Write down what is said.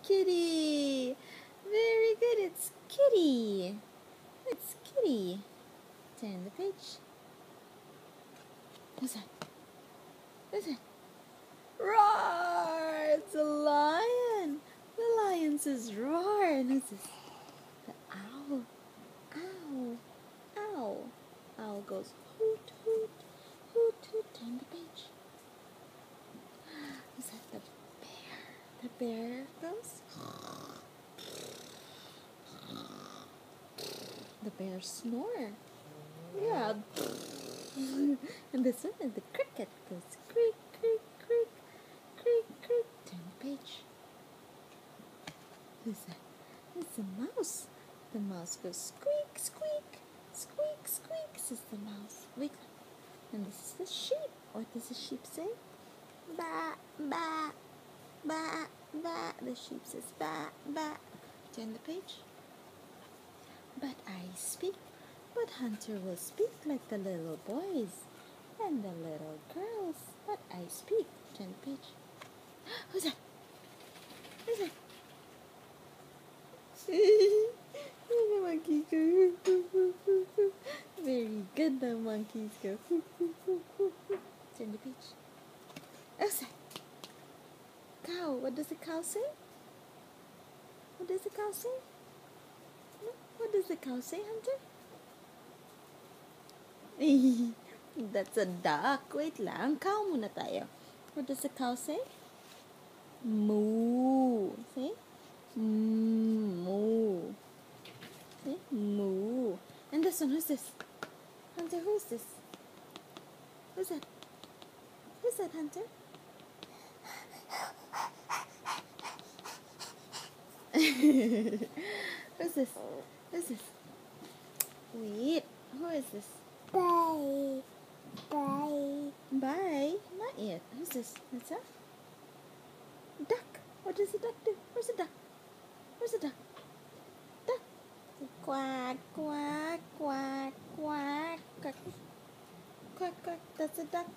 Kitty. Very good. It's Kitty. It's Kitty. Turn the page. Who's that? Who's that? Roar! It's a lion. The lion says roar. And who's this? The owl. Ow. Ow. Owl goes hoot, hoot, hoot, hoot. Turn the page. Is that the bear? The bear goes. The bear snore. Yeah. And this one is the cricket goes creak, creak, creak, creak, creak. Turn the page. Who's that? It's a mouse. The mouse goes squeak, squeak, squeak, squeak, says the mouse. Wait. And this is the sheep. What does the sheep say? Ba, ba, ba, ba. The sheep says ba, ba. Turn the page. But I speak, but Hunter will speak like the little boys and the little girls. But I speak. Turn the page. Who's that? Who's that? The monkeys go. Very good, the monkeys go. Turn the page. Who's that? Cow. What does the cow say? What does the cow say? What does the cow say, Hunter? That's a duck. Wait lang. Cow muna tayo. What does the cow say? Moo. Say? Moo. Say? Moo. And this one, who's this? Hunter, who's this? Who's that? Who's that, Hunter? Who's this? Who's this? Wait, who is this? Bye. Bye. Bye. Not yet. Who's this? What's that? Duck. What does the duck do? Where's the duck? Where's the duck? Duck. Quack, quack, quack, quack, quack. Quack, quack. That's a duck.